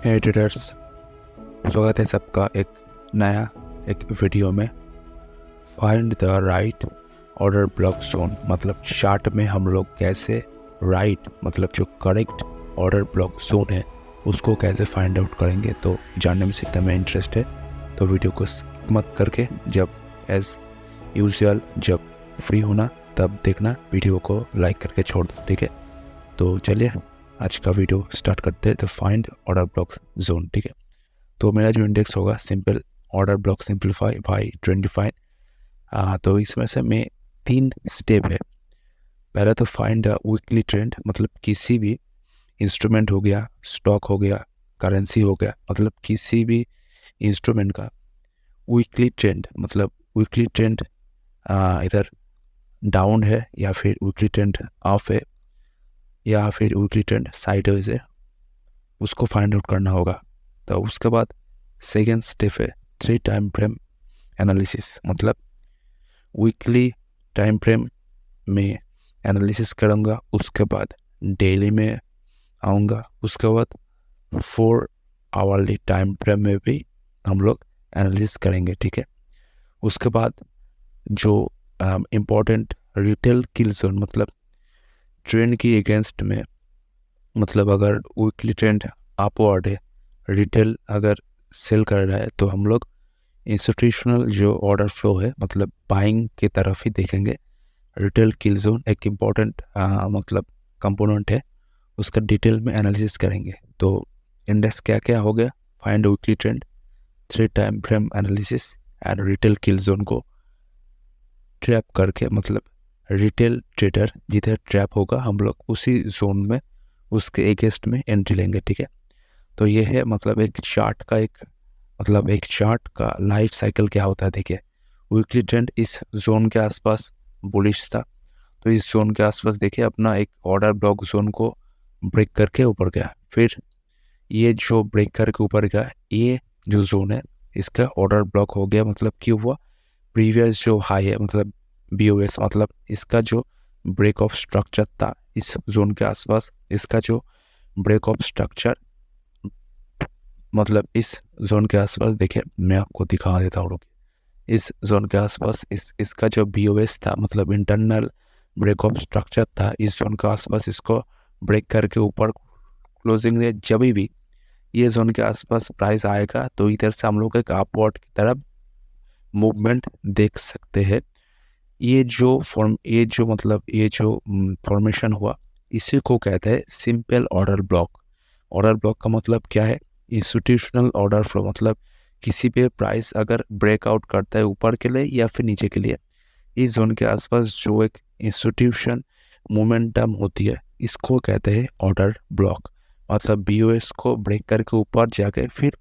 हे traders, स्वागत है सबका नया वीडियो में। Find the right order block zone, मतलब चार्ट में हम लोग कैसे राइट मतलब जो करेक्ट ऑर्डर ब्लॉक जोन है उसको कैसे फाइंड आउट करेंगे। तो जानने में सीखने में इंटरेस्ट है तो वीडियो को स्किप मत करके जब एज यूजुअल जब फ्री होना तब देखना, वीडियो को लाइक करके छोड़ दो, ठीक है। तो चलिए आज का वीडियो स्टार्ट करते हैं। तो फाइंड ऑर्डर ब्लॉक जोन, ठीक है। तो मेरा जो इंडेक्स होगा simple order block simplify by trend define. तो इसमें से में 3 स्टेप है। पहला तो फाइंड वीकली ट्रेंड, मतलब किसी भी इंस्ट्रूमेंट हो गया, स्टॉक हो गया, करेंसी हो गया, मतलब किसी भी इंस्ट्रूमेंट का वीकली ट्रेंड, मतलब वीकली ट्रेंड इधर डाउन है या फिर वीकली ट्रेंड अप है या फिर वीकली ट्रेंड साइडवेज है, उसको फाइंड आउट करना होगा। तो उसके बाद सेकेंड स्टेप है 3 टाइम फ्रेम एनालिसिस, मतलब वीकली टाइम फ्रेम में एनालिसिस करूँगा, उसके बाद डेली में आऊँगा, उसके बाद 4 आवरली टाइम फ्रेम में भी हम लोग एनालिसिस करेंगे, ठीक है। उसके बाद जो इम्पोर्टेंट रिटेल किल जोन, मतलब ट्रेंड की अगेंस्ट में, मतलब अगर वीकली ट्रेंड अपवर्ड है, रिटेल अगर सेल कर रहा है तो हम लोग इंस्टीट्यूशनल जो ऑर्डर फ्लो है मतलब बाइंग की तरफ ही देखेंगे। रिटेल किल जोन एक इम्पॉर्टेंट मतलब कंपोनेंट है, उसका डिटेल में एनालिसिस करेंगे। तो इंडेक्स क्या क्या हो गया, find weekly trend, 3 time frame analysis and retail kill zone को ट्रैप करके, मतलब रिटेल ट्रेडर जिधर ट्रैप होगा हम लोग उसी जोन में उसके अगेंस्ट में एंट्री लेंगे, ठीक है। तो ये है मतलब एक चार्ट का लाइफ साइकिल क्या होता है। देखिए, वीकली ट्रेंड इस जोन के आसपास बुलिश था, तो इस जोन के आसपास देखिए अपना एक ऑर्डर ब्लॉक जोन को ब्रेक करके ऊपर गया, फिर ये जो ब्रेक करके ऊपर गया ये जो जोन है इसका ऑर्डर ब्लॉक हो गया। मतलब क्यों हुआ, प्रीवियस जो हाई है मतलब BOS, मतलब इसका जो ब्रेक ऑफ स्ट्रक्चर था इस जोन के आसपास, इसका जो ब्रेक ऑफ स्ट्रक्चर मतलब इस जोन के आसपास, देखिए मैं आपको दिखा देता हूँ। इस जोन के आसपास इसका जो BOS था मतलब इंटरनल ब्रेक ऑफ स्ट्रक्चर था, इस जोन के आसपास इसको ब्रेक करके ऊपर क्लोजिंग में जब भी ये जोन के आसपास प्राइस आएगा तो इधर से हम लोग एक अपवर्ड की तरफ मूवमेंट देख सकते हैं। ये जो फॉर्मेशन हुआ इसी को कहते हैं simple order block. Order block का मतलब क्या है, इंस्टीट्यूशनल ऑर्डर फ्लो, मतलब किसी पे प्राइस अगर ब्रेकआउट करता है ऊपर के लिए या फिर नीचे के लिए, इस जोन के आसपास जो एक इंस्टीट्यूशन मोमेंटम होती है इसको कहते हैं ऑर्डर ब्लॉक। मतलब BOS को ब्रेक करके ऊपर जाके फिर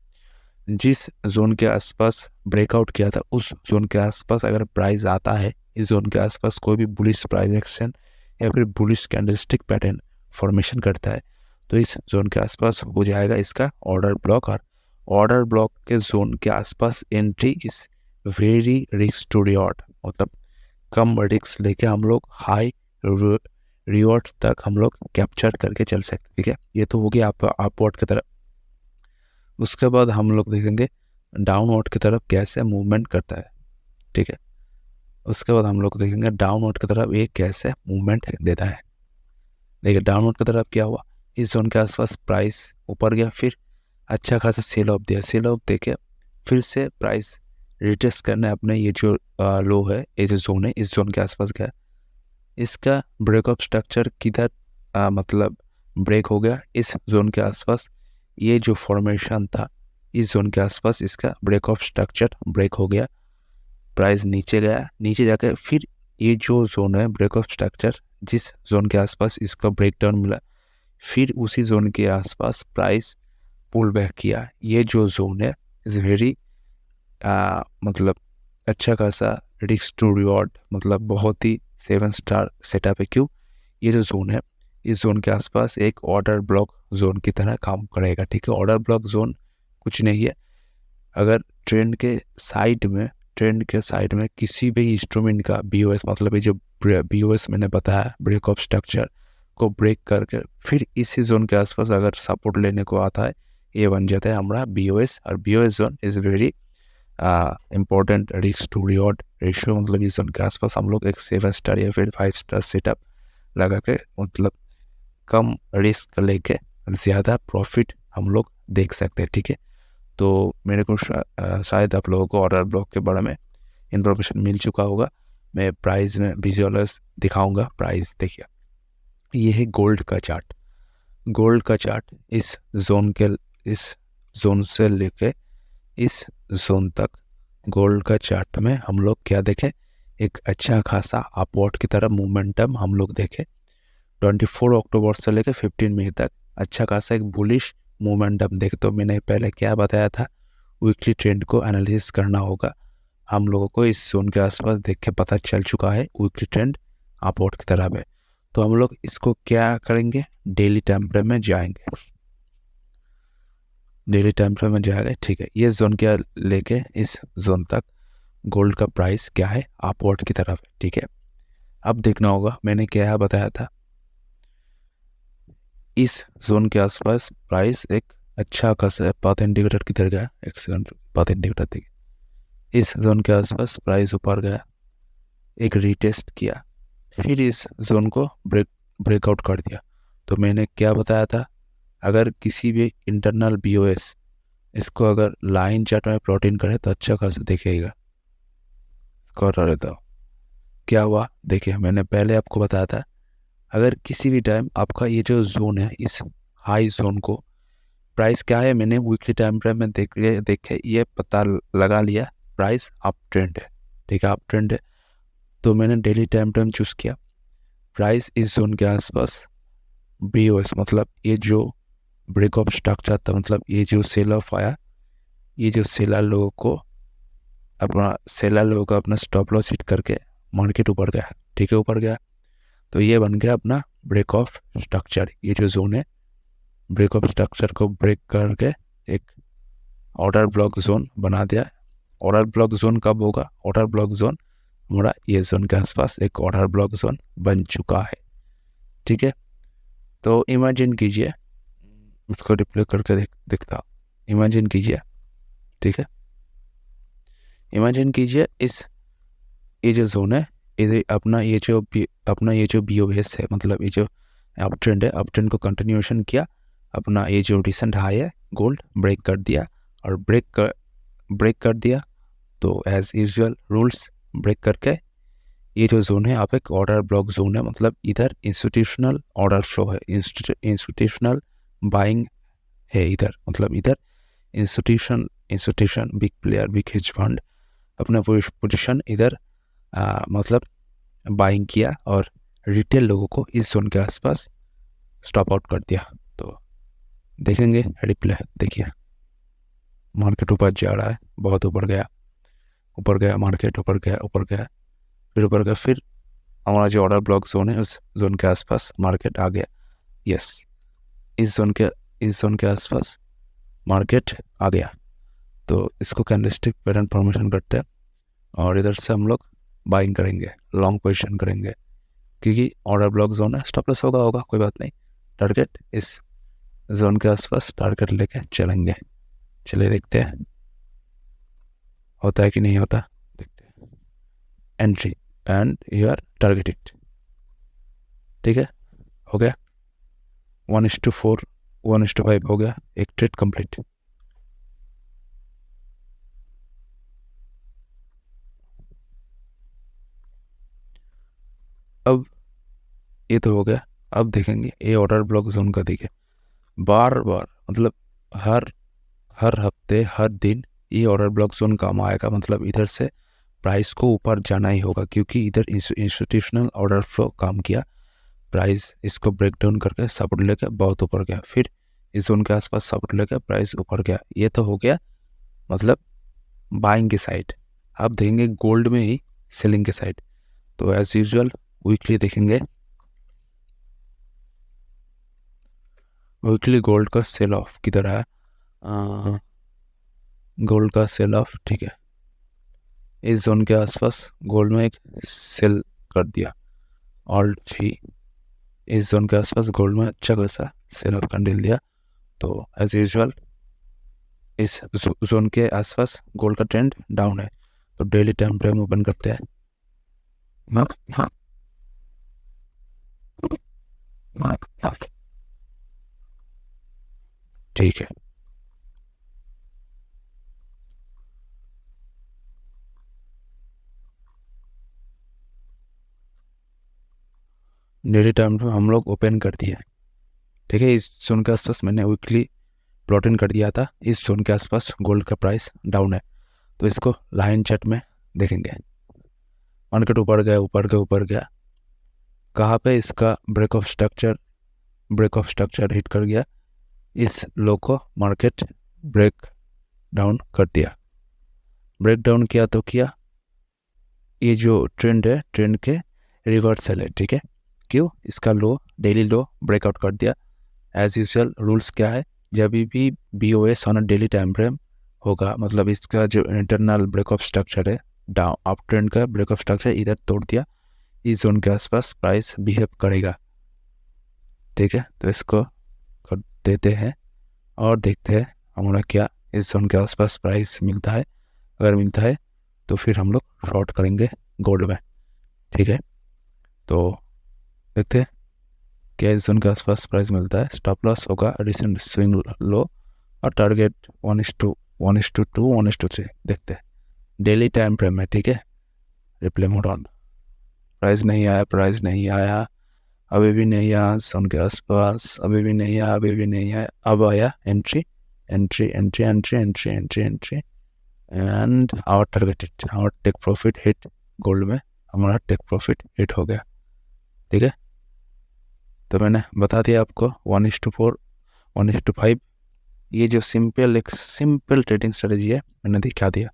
जिस जोन के आसपास ब्रेकआउट किया था उस जोन के आसपास अगर प्राइस आता है, इस जोन के आसपास कोई भी बुलिश प्राइस एक्शन या फिर बुलिश कैंडलस्टिक पैटर्न फॉर्मेशन करता है तो इस जोन के आसपास हो जाएगा इसका ऑर्डर ब्लॉक। और ऑर्डर ब्लॉक के जोन के आसपास entry is very risk to reward, मतलब कम रिस्क लेके हम लोग हाई रिवॉर्ड तक हम लोग कैप्चर करके चल सकते, ठीक है। ये तो हो गया अपवर्ड की तरफ। उसके बाद हम लोग देखेंगे डाउनवर्ड की तरफ कैसे मूवमेंट करता है, ठीक है। उसके बाद हम लोग देखेंगे डाउनवर्ड की तरफ ये कैसे मूवमेंट देता है। देखिए डाउनवर्ड की तरफ क्या हुआ, इस जोन के आसपास प्राइस ऊपर गया, फिर अच्छा खासा सेल ऑफ दिया, सेल ऑफ देके फिर से प्राइस रिटेस्ट करने अपने ये जो लो है, ये जो जोन है इस जोन के आसपास गया, इसका ब्रेकअप स्ट्रक्चर किधर मतलब ब्रेक हो गया, इस जोन के आसपास। ये जो फॉर्मेशन था इस जोन के आसपास इसका ब्रेक ऑफ स्ट्रक्चर ब्रेक हो गया, प्राइस नीचे गया, नीचे जाकर फिर ये जो जोन है ब्रेक ऑफ स्ट्रक्चर जिस जोन के आसपास इसका ब्रेक डाउन मिला, फिर उसी जोन के आसपास प्राइस पुल बैक किया। ये जो जोन है इज़ वेरी मतलब अच्छा खासा रिस्क टू रिवॉर्ड, मतलब बहुत ही 7 स्टार सेटअप है। क्यों, ये जो जोन है इस जोन के आसपास एक ऑर्डर ब्लॉक जोन की तरह काम करेगा, ठीक है। ऑर्डर ब्लॉक जोन कुछ नहीं है, अगर ट्रेंड के साइड में किसी भी इंस्ट्रूमेंट का BOS, मतलब ये जो BOS मैंने बताया ब्रेक ऑफ स्ट्रक्चर को ब्रेक करके फिर इसी जोन के आसपास अगर सपोर्ट लेने को आता है, ये बन जाता है हमारा BOS। और BOS zone is very important risk to reward ratio, मतलब इस जोन के आसपास हम लोग एक 7 स्टार या फिर 5 स्टार सेटअप लगा के मतलब कम रिस्क लेके ज़्यादा प्रॉफिट हम लोग देख सकते हैं। ठीक है, तो मेरे को शायद आप लोगों को ऑर्डर ब्लॉक के बारे में इन्फॉर्मेशन मिल चुका होगा। मैं प्राइस में विजुअलाइज दिखाऊंगा। प्राइस देखिए, ये है गोल्ड का चार्ट। गोल्ड का चार्ट इस जोन से लेके इस जोन तक गोल्ड का चार्ट में हम लोग क्या देखें, एक अच्छा खासा अपवर्ड की तरफ मोमेंटम हम लोग देखें। 24 अक्टूबर से लेकर 15 मई तक अच्छा खासा एक बुलिश मोमेंटम देखे। तो मैंने पहले क्या बताया था, वीकली ट्रेंड को एनालिसिस करना होगा। हम लोगों को इस जोन के आसपास देख के पता चल चुका है वीकली ट्रेंड अपवर्ड की तरफ है। तो हम लोग इसको क्या करेंगे, डेली टाइम फ्रेम में जाएंगे। डेली टाइम फ्रेम में जाएंगे, ठीक है। ये जोन क्या लेके इस जोन तक गोल्ड का प्राइस क्या है, अपवर्ड की तरफ है। ठीक है, अब देखना होगा मैंने क्या बताया था, इस जोन के आसपास प्राइस एक अच्छा खासा पाथ इंडिकेटर किधर गया, एक सेकंड पाथ इंडिकेटर देखिए। इस जोन के आसपास प्राइस ऊपर गया, एक रीटेस्ट किया, फिर इस जोन को ब्रेकआउट कर दिया। तो मैंने क्या बताया था, अगर किसी भी इंटरनल BOS इसको अगर लाइन चार्ट में प्लॉट इन करे तो अच्छा खासा दिखेगा। इसको कर लेता हूँ, क्या हुआ देखिए, मैंने पहले आपको बताया था, अगर किसी भी टाइम आपका ये जो जोन है, इस हाई जोन को प्राइस क्या है, मैंने वीकली टाइम फ्रेम में देखे ये पता लगा लिया, प्राइस अप ट्रेंड है। ठीक है, अप ट्रेंड है। तो मैंने डेली टाइम फ्रेम चूज़ किया, प्राइस इस जोन के आसपास BOS मतलब ये जो ब्रेक ऑफ स्ट्रक्चर था, मतलब ये जो सेल ऑफ आया, ये जो सेलर लोगों को अपना स्टॉप लॉस हिट करके मार्केट ऊपर गया। ठीक है, ऊपर गया तो ये बन गया अपना ब्रेक ऑफ स्ट्रक्चर। ये जो जोन है, ब्रेक ऑफ स्ट्रक्चर को ब्रेक करके एक ऑर्डर ब्लॉक जोन बना दिया। ऑर्डर ब्लॉक जोन कब होगा, ऑर्डर ब्लॉक जोन हमारा ये जोन के आसपास एक ऑर्डर ब्लॉक जोन बन चुका है। ठीक है, तो इमेजिन कीजिए, इसको रिप्ले करके देखता हूँ। इमेजिन कीजिए, ठीक है, इमेजिन कीजिए इस ये जो जोन है, ये अपना ये जो BOS है, मतलब ये जो अप ट्रेंड है, अप ट्रेंड को कंटिन्यूएशन किया, अपना ये जो रिसेंट हाई है गोल्ड ब्रेक कर दिया, और ब्रेक कर दिया तो एज यूजुअल रूल्स ब्रेक करके ये जो जोन है आप एक ऑर्डर ब्लॉक जोन है, मतलब इधर इंस्टीट्यूशनल ऑर्डर फ्लो है, इंस्टीट्यूशनल बाइंग है इधर, मतलब इधर institution big player big hedge fund अपना पोजीशन इधर मतलब बाइंग किया, और रिटेल लोगों को इस जोन के आसपास स्टॉप आउट कर दिया। तो देखेंगे रिप्ले, देखिए मार्केट ऊपर जा रहा है, बहुत ऊपर गया मार्केट, ऊपर गया फिर ऊपर गया, फिर हमारा जो ऑर्डर ब्लॉक जोन है उस जोन के आसपास मार्केट आ गया। यस, इस जोन के आसपास मार्केट आ गया। तो इसको कैंडलस्टिक पैटर्न फॉर्मेशन करते हैं, और इधर से हम लोग बाइंग करेंगे, लॉन्ग पोजीशन करेंगे, क्योंकि ऑर्डर ब्लॉक जोन है, स्टॉप लॉस होगा कोई बात नहीं। टारगेट इस जोन के आसपास टारगेट लेके चलेंगे। चलिए देखते हैं होता है कि नहीं होता, देखते हैं। Entry and you are targeted. ठीक है, हो गया 1:4 1:5 हो गया, एक ट्रेड कंप्लीट। अब ये तो हो गया, अब देखेंगे ये ऑर्डर ब्लॉक जोन का। देखिए बार मतलब हर हफ्ते हर दिन ये ऑर्डर ब्लॉक जोन काम आएगा, मतलब इधर से प्राइस को ऊपर जाना ही होगा, क्योंकि इधर इंस्टीट्यूशनल ऑर्डर फ्लो काम किया, प्राइस इसको ब्रेक डाउन करके सपोर्ट लेकर बहुत ऊपर गया, फिर इस जोन के आसपास सपोर्ट लेकर प्राइस ऊपर गया। ये तो हो गया मतलब बाइंग की साइड। अब देखेंगे गोल्ड में ही सेलिंग के साइड। तो एज यूजुअल वीकली देखेंगे, वीकली गोल्ड का सेल ऑफ किधर है, गोल्ड का सेल ऑफ, ठीक है, इस जोन के आसपास गोल्ड में एक सेल कर दिया, ऑल 3 इस जोन के आसपास गोल्ड में अच्छा खासा सेल ऑफ कैंडल दिया। तो एज यूजुअल इस जोन के आसपास गोल्ड का ट्रेंड डाउन है, तो डेली टाइम फ्रेम ओपन करते हैं। ठीक है, डेली टाइम फ्रेम हम लोग ओपन कर दिए। ठीक है, इस जोन के आसपास मैंने वीकली प्लॉट इन कर दिया था। इस जोन के आसपास गोल्ड का प्राइस डाउन है, तो इसको लाइन चार्ट में देखेंगे। मार्केट ऊपर गया, ऊपर गया, ऊपर गया, कहाँ पे इसका ब्रेक ऑफ स्ट्रक्चर हिट कर गया, इस लो को मार्केट ब्रेक डाउन कर दिया। ब्रेक डाउन किया तो किया, ये जो ट्रेंड है, ट्रेंड के रिवर्सल है। ठीक है, क्यों? इसका लो, डेली लो ब्रेकआउट कर दिया। एज यूजुअल रूल्स क्या है, जब भी BOS on a daily time frame होगा, मतलब इसका जो इंटरनल ब्रेक ऑफ स्ट्रक्चर है, डाउन अप ट्रेंड का ब्रेक ऑफ स्ट्रक्चर इधर तोड़ दिया, इस जोन के आसपास प्राइस बिहेव करेगा। ठीक है, तो इसको कर देते हैं और देखते हैं हमारा क्या इस जोन के आसपास प्राइस मिलता है। अगर मिलता है तो फिर हम लोग शॉर्ट करेंगे गोल्ड में। ठीक है, तो देखते हैं क्या इस जोन के आसपास प्राइस मिलता है। स्टॉप लॉस होगा रिसेंट स्विंग लो और टारगेट 1:2, 1:2, 1:3। देखते हैं डेली टाइम फ्रेम में। ठीक है, रिप्ले मोड ऑन। प्राइस नहीं आया, प्राइस नहीं आया, अभी भी नहीं आया जोन के आसपास, अभी भी नहीं आया, अभी भी नहीं आया। अब आया entry, entry, entry, entry, entry, entry, entry and our target hit, our take profit hit. Gold में हमारा टेक प्रॉफिट हिट हो गया। ठीक है, तो मैंने बता दिया आपको 1:4, 1:5, ये जो एक सिंपल ट्रेडिंग स्ट्रेटेजी है, मैंने दिखा दिया।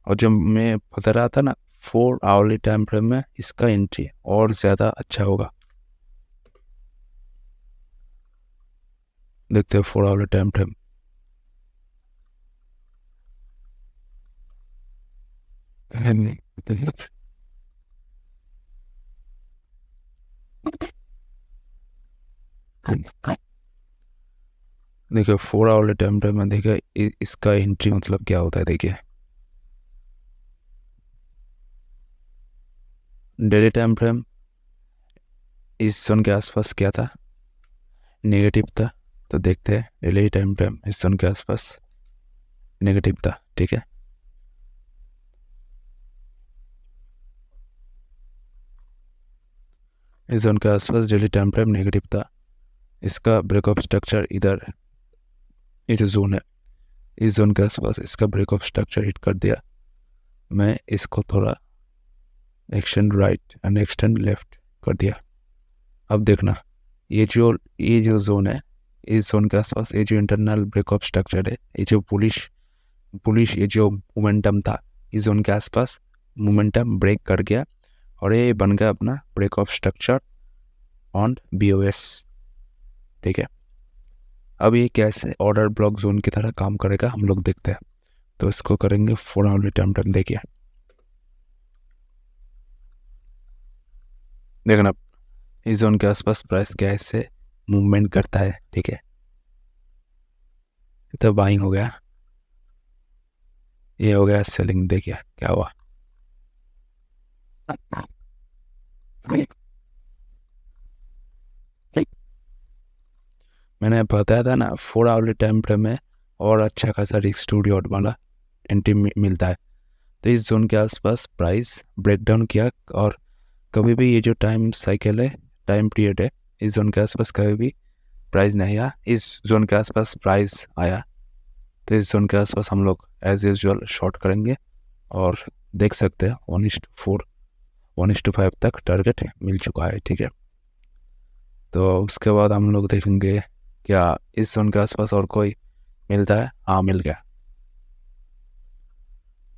और जो मैं बता रहा था ना 4 आवरली टाइम फ्रेम में इसका एंट्री और ज़्यादा अच्छा होगा। देखते हैं 4 आवरली टाइम फ्रेम। देखिए 4 आवरली टाइम फ्रेम में देखिए इसका एंट्री मतलब क्या होता है। देखिए डेली टाइम फ्रेम इस जोन के आसपास क्या था, नेगेटिव था। तो देखते हैं डेली टाइम फ्रेम इस जोन के आसपास नेगेटिव था। ठीक है, इस जोन के आसपास डेली टाइम फ्रेम नेगेटिव था। इसका ब्रेक ऑफ स्ट्रक्चर इधर, ये जो जोन है, इस जोन के आसपास इसका ब्रेक ऑफ स्ट्रक्चर हिट कर दिया। मैं इसको थोड़ा extend right and extend left कर दिया। अब देखना ये जो जोन है, इस जोन के आसपास ये जो इंटरनल ब्रेक ऑफ स्ट्रक्चर है, ये जो बुलिश ये जो मोमेंटम था, इस जोन के आसपास मोमेंटम ब्रेक कर गया और ये बन गया अपना break of structure on BOS। ठीक है, अब ये कैसे ऑर्डर ब्लॉक जोन की तरह काम करेगा हम लोग देखते हैं। तो इसको करेंगे 4 आवरली टाइम फ्रेम। देखिए देखना इस जोन के आसपास प्राइस कैसे मूवमेंट करता है। ठीक है, तो बाइंग हो गया, ये हो गया सेलिंग। देखिए क्या हुआ, मैंने बताया था ना 4 आवरली टाइम फ्रेम में और अच्छा खासा रिस्क टू रिवॉर्ड वाला एंट्री मिलता है। तो इस जोन के आसपास प्राइस ब्रेक डाउन किया और कभी भी ये जो टाइम साइकिल है, टाइम पीरियड है, इस जोन के आसपास कभी भी प्राइस नहीं आया, इस जोन के आसपास प्राइस आया। तो इस जोन के आसपास हम लोग एज यूजुअल शॉर्ट करेंगे और देख सकते हैं 1:4, 1:5 तक टारगेट मिल चुका है। ठीक है, तो उसके बाद हम लोग देखेंगे क्या इस जोन के आसपास और कोई मिलता है। हाँ, मिल गया।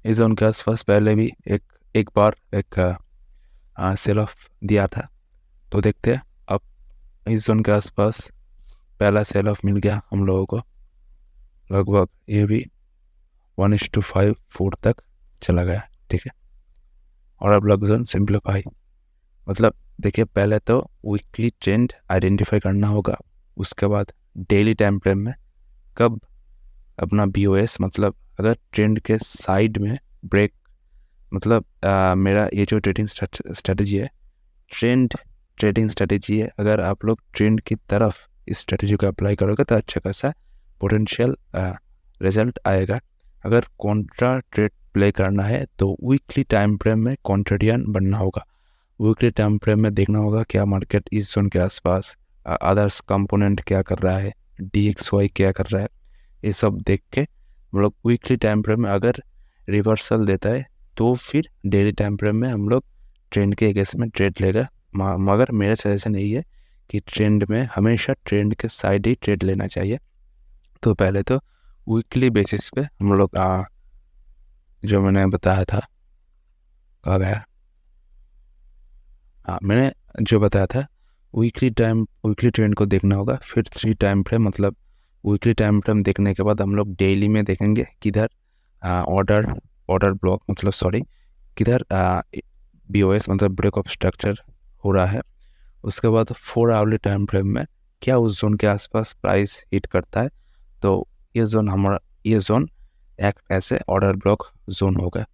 इस जोन के आसपास पहले भी एक बार सेल ऑफ दिया था। तो देखते हैं अब इस जोन के आसपास पहला सेल ऑफ मिल गया हम लोगों को, लगभग ये भी 1:5, 4 तक चला गया। ठीक है, और अब ब्लॉक जोन सिंप्लीफाई, मतलब देखिए पहले तो वीकली ट्रेंड आइडेंटिफाई करना होगा, उसके बाद डेली टाइम फ्रेम में कब अपना BOS मतलब अगर ट्रेंड के साइड में ब्रेक मतलब मेरा ये जो ट्रेडिंग स्ट्रेटजी है ट्रेडिंग स्ट्रेटजी है, अगर आप लोग ट्रेंड की तरफ इस स्ट्रेटजी को अप्लाई करोगे तो अच्छा खासा पोटेंशियल रिजल्ट आएगा। अगर कॉन्ट्रा ट्रेड प्ले करना है तो वीकली टाइम फ्रेम में कॉन्ट्रेडियन बनना होगा। वीकली टाइम फ्रेम में देखना होगा क्या मार्केट इस जोन के आसपास, अदर्स कंपोनेंट क्या कर रहा है, DXY क्या कर रहा है, ये सब देख के हम लोग वीकली टाइम फ्रेम में अगर रिवर्सल देता है तो फिर डेली टाइम फ्रेम में हम लोग ट्रेंड के अगेंस्ट में ट्रेड लेगा। मगर मेरा सजेशन यही है कि ट्रेंड में हमेशा ट्रेंड के साइड ही ट्रेड लेना चाहिए। तो पहले तो वीकली बेसिस पे हम लोग जो मैंने बताया था, कहा गया, हाँ मैंने जो बताया था वीकली ट्रेंड को देखना होगा। फिर 3 टाइम फ्रेम मतलब वीकली टाइम फ्रेम देखने के बाद हम लोग डेली में देखेंगे किधर ऑर्डर ब्लॉक मतलब सॉरी किधर BOS मतलब ब्रेक ऑफ स्ट्रक्चर हो रहा है। उसके बाद 4 आवरली टाइम फ्रेम में क्या उस जोन के आसपास प्राइस हिट करता है, तो ये जोन एक ऐसे ऑर्डर ब्लॉक जोन होगा।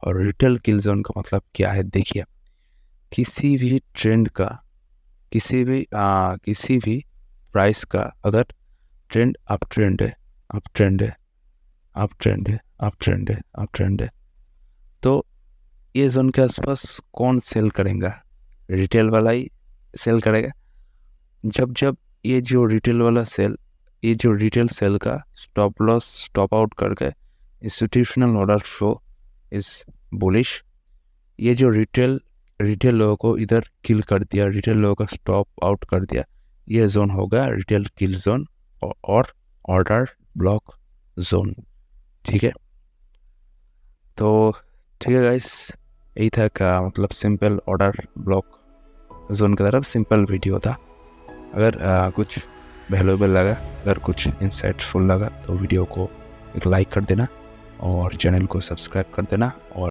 और रिटेल किल जोन का मतलब क्या है, देखिए किसी भी ट्रेंड का किसी भी प्राइस का अगर ट्रेंड अप ट्रेंड है तो ये जोन के आसपास कौन सेल करेगा, रिटेल वाला ही सेल करेगा। जब ये जो रिटेल सेल का स्टॉप लॉस स्टॉप आउट करके institutional order flow is bullish, ये जो रिटेल लोगों को इधर किल कर दिया, रिटेल लोगों का स्टॉप आउट कर दिया, ये जोन होगा रिटेल किल जोन और ऑर्डर ब्लॉक जोन। ठीक है, तो ठीक है गाइस, यही था का मतलब सिंपल ऑर्डर ब्लॉक जोन की तरफ सिंपल वीडियो था। अगर कुछ वैल्यूएबल लगा, अगर कुछ इंसाइटफुल लगा तो वीडियो को एक लाइक कर देना और चैनल को सब्सक्राइब कर देना और